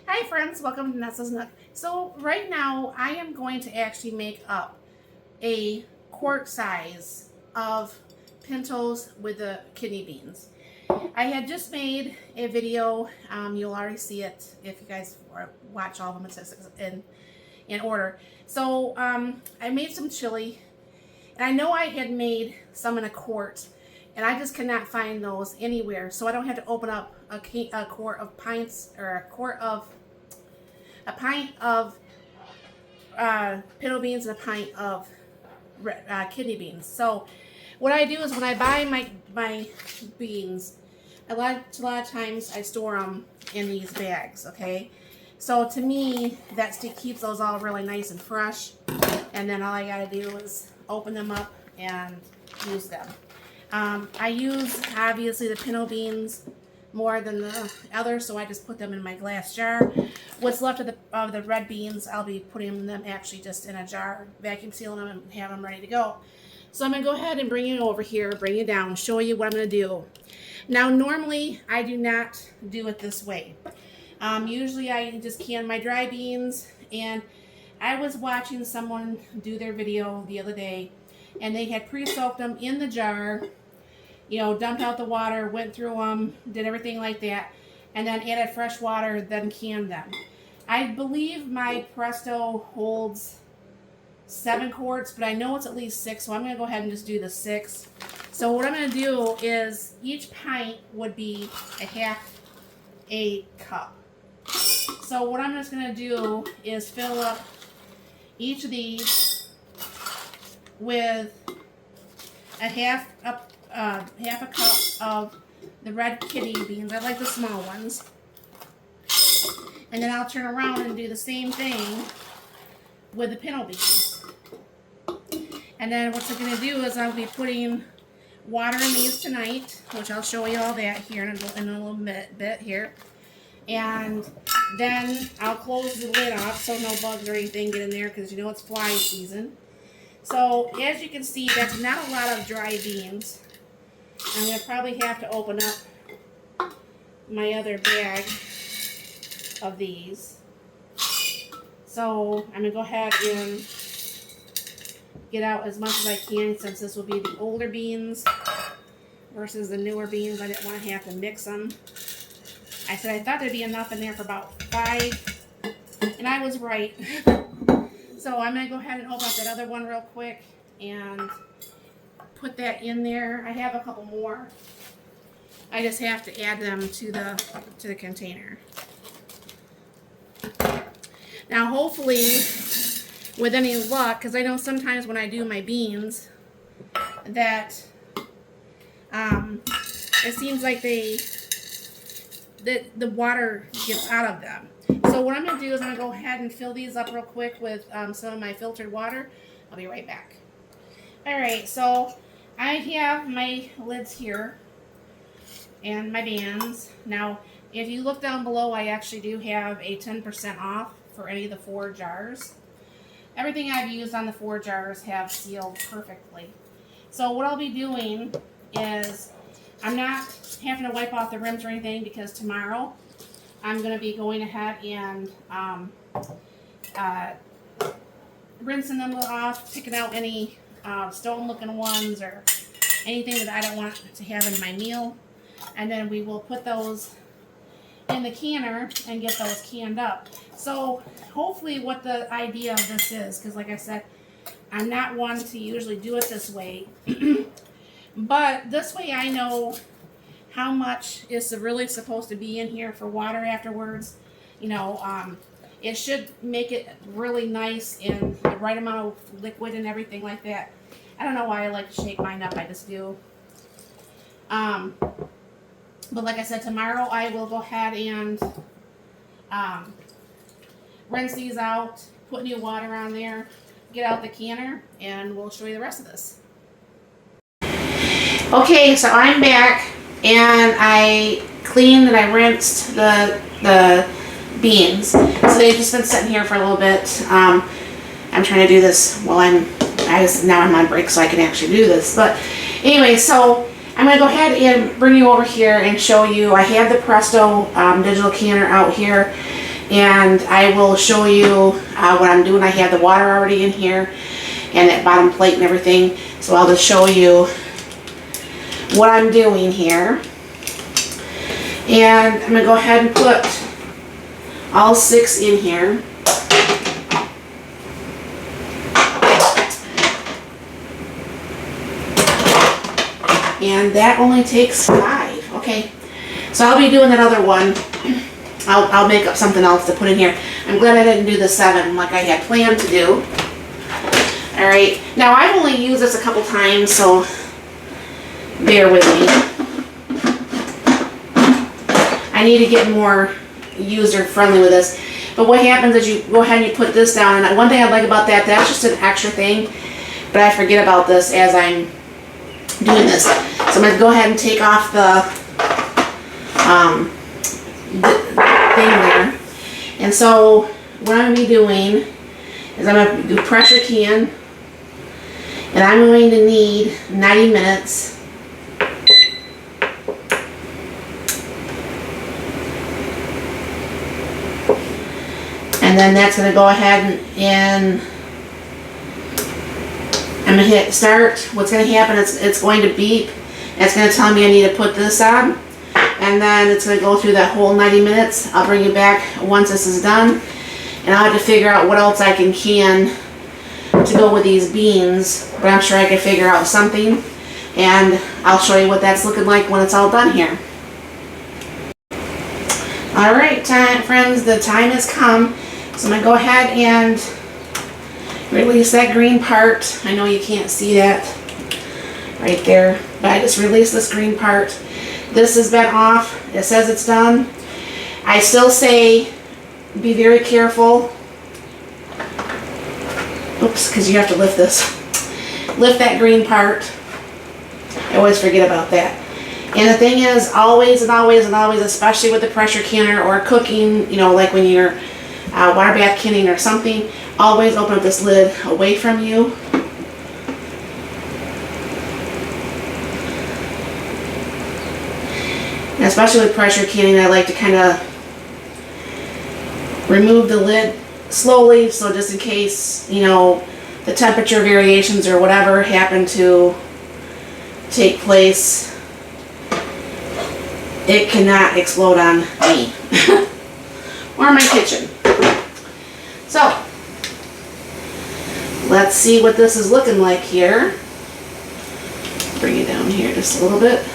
Hi friends, welcome to Nessa's Nook. So right now I am going to actually make up a quart size of pintos with the kidney beans. I had just made a video, you'll already see it if you guys watch all of them, it's in order. So I made some chili, and I know I had made some in a quart, and I just cannot find those anywhere, so I don't have to open up a quart of pints, or a pint of pinto beans and a pint of kidney beans. So what I do is when I buy my beans, a lot of times I store them in these bags. Okay, so to me that keeps those all really nice and fresh, and then all I gotta do is open them up and use them. I use obviously the pinto beans more than the others, so I just put them in my glass jar. What's left of the red beans, I'll be putting them actually just in a jar, vacuum sealing them, and have them ready to go. So I'm gonna go ahead and bring you over here, bring you down, show you what I'm gonna do. Now normally I do not do it this way. Usually I just can my dry beans, and I was watching someone do their video the other day, and they had pre-soaked them in the jar, you know, dumped out the water, went through them, did everything like that, and then added fresh water, then canned them. I believe my Presto holds 7 quarts, but I know it's at least 6, so I'm going to go ahead and just do the 6. So what I'm going to do is each pint would be a half a cup. So what I'm just going to do is fill up each of these with a half a cup of the red kidney beans. I like the small ones. And then I'll turn around and do the same thing with the pinto beans. And then what I'm going to do is I'll be putting water in these tonight, which I'll show you all that here in a little bit here. And then I'll close the lid off so no bugs or anything get in there, because you know it's fly season. So as you can see, that's not a lot of dry beans. I'm going to probably have to open up my other bag of these. So I'm going to go ahead and get out as much as I can, since this will be the older beans versus the newer beans. I didn't want to have to mix them. I said I thought there'd be enough in there for about 5, and I was right. So I'm going to go ahead and open up that other one real quick and put that in there. I have a couple more. I just have to add them to the container. Now hopefully, with any luck, because I know sometimes when I do my beans that it seems like the water gets out of them. So what I'm going to do is I'm going to go ahead and fill these up real quick with some of my filtered water. I'll be right back. Alright, so I have my lids here and my bands. Now, if you look down below, I actually do have a 10% off for any of the 4 jars. Everything I've used on the 4 jars have sealed perfectly. So what I'll be doing is, I'm not having to wipe off the rims or anything, because tomorrow I'm going to be going ahead and rinsing them off, picking out any stone looking ones or anything that I don't want to have in my meal, and then we will put those in the canner and get those canned up. So hopefully what the idea of this is, because like I said, I'm not one to usually do it this way, but this way I know how much is really supposed to be in here for water afterwards. You know, it should make it really nice and the right amount of liquid and everything like that. I don't know why I like to shake mine up, I just do. But like I said, tomorrow I will go ahead and rinse these out, put new water on there, get out the canner, and we'll show you the rest of this. Okay, so I'm back, and I cleaned and I rinsed the beans. So they've just been sitting here for a little bit. I'm trying to do this while now I'm on break, so I can actually do this. But anyway, so I'm going to go ahead and bring you over here and show you. I have the Presto digital canner out here, and I will show you what I'm doing. I have the water already in here and that bottom plate and everything, so I'll just show you what I'm doing here. And I'm going to go ahead and put all 6 in here. And that only takes 5. Okay, so I'll be doing that other one. I'll make up something else to put in here. I'm glad I didn't do the 7 like I had planned to do. Alright, now I've only used this a couple times, so bear with me. I need to get more user friendly with this. But what happens is you go ahead and you put this down, and one thing I like about that, that's just an extra thing, but I forget about this as I'm doing this. So I'm going to go ahead and take off the thing there. And so what I'm going to be doing is I'm going to do pressure can, and I'm going to need 90 minutes. And then that's going to go ahead and I'm going to hit start. What's going to happen is it's going to beep. It's going to tell me I need to put this on. And then it's going to go through that whole 90 minutes. I'll bring you back once this is done. And I'll have to figure out what else I can to go with these beans. But I'm sure I can figure out something. And I'll show you what that's looking like when it's all done here. Alright, friends, the time has come. So I'm going to go ahead and release that green part. I know you can't see that right there, but I just released this green part. This has been off. It says it's done. I still say be very careful. Oops, because you have to lift this. Lift that green part. I always forget about that. And the thing is, always and always and always, especially with the pressure canner or cooking, you know, like when you're water bath canning or something, always open up this lid away from you. And especially with pressure canning, I like to kind of remove the lid slowly, so just in case, you know, the temperature variations or whatever happen to take place, it cannot explode on me or my kitchen. So let's see what this is looking like here. Bring it down here just a little bit.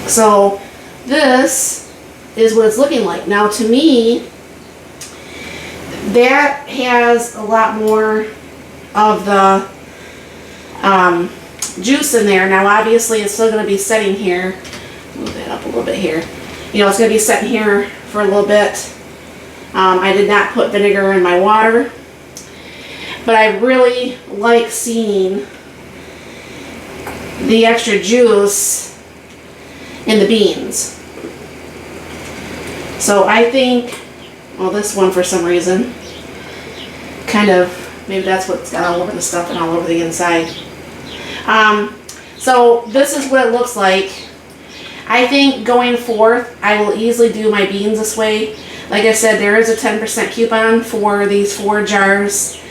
So this is what it's looking like. Now to me, that has a lot more of the juice in there. Now obviously it's still going to be setting here. Move that up a little bit here. You know, it's going to be setting here for a little bit. I did not put vinegar in my water, but I really like seeing the extra juice in the beans. So I think, well, this one for some reason, kind of, maybe that's what's got all over the stuff and all over the inside. So this is what it looks like. I think going forth, I will easily do my beans this way. Like I said, there is a 10% coupon for these 4 jars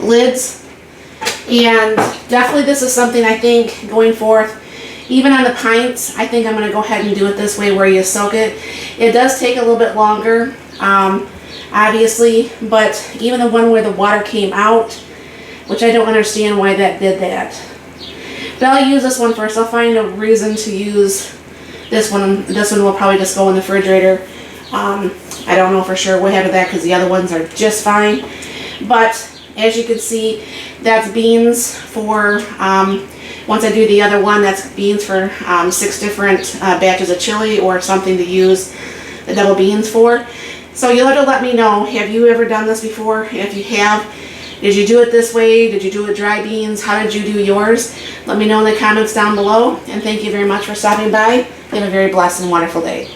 lids. And definitely this is something I think going forth, even on the pints, I think I'm going to go ahead and do it this way where you soak it. It does take a little bit longer, obviously, but even the one where the water came out, which I don't understand why that did that. But I'll use this one first. I'll find a reason to use this one. This one will probably just go in the refrigerator. I don't know for sure what happened to that because the other ones are just fine. But as you can see, that's beans for, once I do the other one, that's beans for 6 different batches of chili or something to use the double beans for. So you'll have to let me know, have you ever done this before? If you have, did you do it this way? Did you do it dry beans? How did you do yours? Let me know in the comments down below. And thank you very much for stopping by. You have a very blessed and wonderful day.